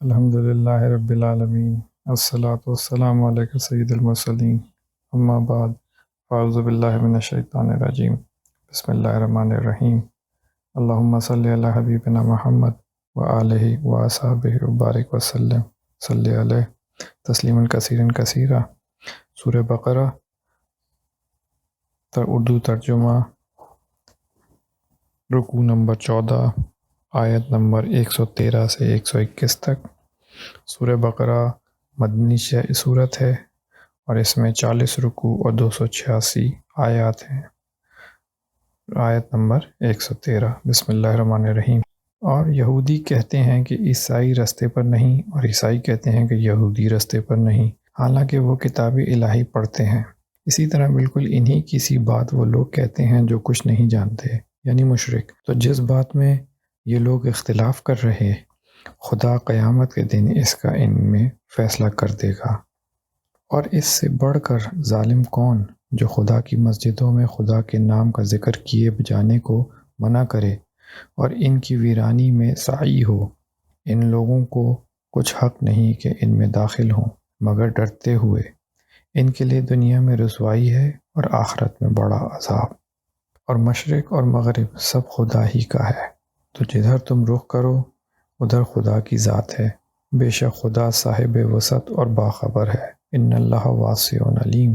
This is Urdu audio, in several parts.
الحمد للہ رب العالمین، الصلاۃ والسلام علیک سید المرسلین، اما بعد، فاعوذ باللہ من الشیطان الرجیم، بسم اللہ الرحمن الرحیم، اللہم صلی علی حبیبنا محمد وآلہ واصحابہ وبارک وسلم، صلی علیہ تسلیما کثیرا کثیرا۔ سورہ بقرہ اردو ترجمہ، رکوع نمبر 14، آیت نمبر 113 سے 121 تک۔ سورہ بقرہ مدنی صورت ہے اور اس میں 40 رکوع اور 286 آیات ہیں۔ آیت نمبر 113، بسم اللہ الرحمن الرحیم۔ اور یہودی کہتے ہیں کہ عیسائی رستے پر نہیں، اور عیسائی کہتے ہیں کہ یہودی رستے پر نہیں، حالانکہ وہ کتاب الہی پڑھتے ہیں۔ اسی طرح بالکل انہی کی سی بات وہ لوگ کہتے ہیں جو کچھ نہیں جانتے، یعنی مشرک۔ تو جس بات میں یہ لوگ اختلاف کر رہے، خدا قیامت کے دن اس کا ان میں فیصلہ کر دے گا۔ اور اس سے بڑھ کر ظالم کون، جو خدا کی مسجدوں میں خدا کے نام کا ذکر کیے جانے کو منع کرے اور ان کی ویرانی میں سعی ہو۔ ان لوگوں کو کچھ حق نہیں کہ ان میں داخل ہوں مگر ڈرتے ہوئے۔ ان کے لیے دنیا میں رسوائی ہے اور آخرت میں بڑا عذاب۔ اور مشرق اور مغرب سب خدا ہی کا ہے، تو جدھر تم رخ کرو ادھر خدا کی ذات ہے۔ بے شک خدا صاحب وسعت اور باخبر ہے، ان اللہ واسع علیم۔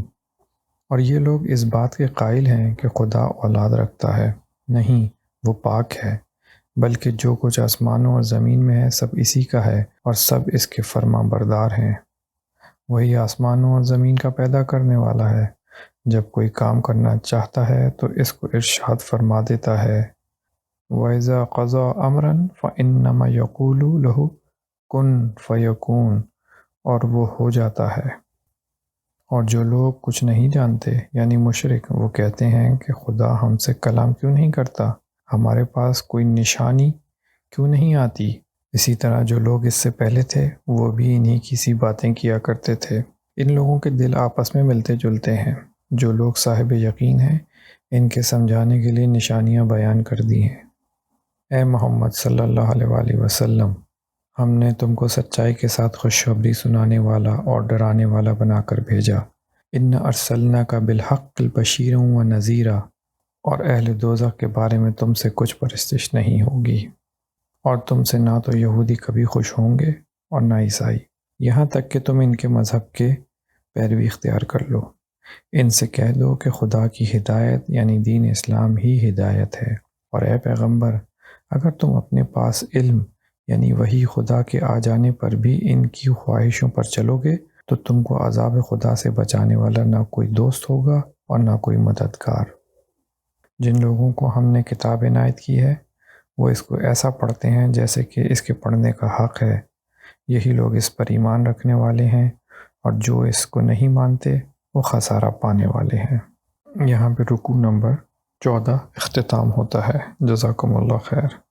اور یہ لوگ اس بات کے قائل ہیں کہ خدا اولاد رکھتا ہے، نہیں، وہ پاک ہے، بلکہ جو کچھ آسمانوں اور زمین میں ہے سب اسی کا ہے اور سب اس کے فرما بردار ہیں۔ وہی آسمانوں اور زمین کا پیدا کرنے والا ہے، جب کوئی کام کرنا چاہتا ہے تو اس کو ارشاد فرما دیتا ہے۔ وَإِذَا قَضَى أَمْرًا فَإِنَّمَا يَقُولُ لَهُ كُن فَيَكُونُ، اور وہ ہو جاتا ہے۔ اور جو لوگ کچھ نہیں جانتے یعنی مشرک، وہ کہتے ہیں کہ خدا ہم سے کلام کیوں نہیں کرتا، ہمارے پاس کوئی نشانی کیوں نہیں آتی۔ اسی طرح جو لوگ اس سے پہلے تھے وہ بھی انہی کی سی باتیں کیا کرتے تھے۔ ان لوگوں کے دل آپس میں ملتے جلتے ہیں۔ جو لوگ صاحب یقین ہیں ان کے سمجھانے کے لیے نشانیاں بیان کر دی ہیں۔ اے محمد صلی اللہ علیہ وآلہ وسلم، ہم نے تم کو سچائی کے ساتھ خوشخبری سنانے والا اور ڈرانے والا بنا کر بھیجا۔ ان ارسلناک بالحق بشیرا و نذیرا، اور اہل دوزخ کے بارے میں تم سے کچھ پرستش نہیں ہوگی، اور تم سے نہ تو یہودی کبھی خوش ہوں گے اور نہ عیسائی، یہاں تک کہ تم ان کے مذہب کے پیروی اختیار کر لو۔ ان سے کہہ دو کہ خدا کی ہدایت یعنی دین اسلام ہی ہدایت ہے، اور اے پیغمبر، اگر تم اپنے پاس علم یعنی وہی خدا کے آ جانے پر بھی ان کی خواہشوں پر چلو گے تو تم کو عذاب خدا سے بچانے والا نہ کوئی دوست ہوگا اور نہ کوئی مددگار۔ جن لوگوں کو ہم نے کتاب عنایت کی ہے وہ اس کو ایسا پڑھتے ہیں جیسے کہ اس کے پڑھنے کا حق ہے، یہی لوگ اس پر ایمان رکھنے والے ہیں، اور جو اس کو نہیں مانتے وہ خسارہ پانے والے ہیں۔ یہاں پہ رکوع نمبر 14 اختتام ہوتا ہے۔ جزاکم اللہ خیر۔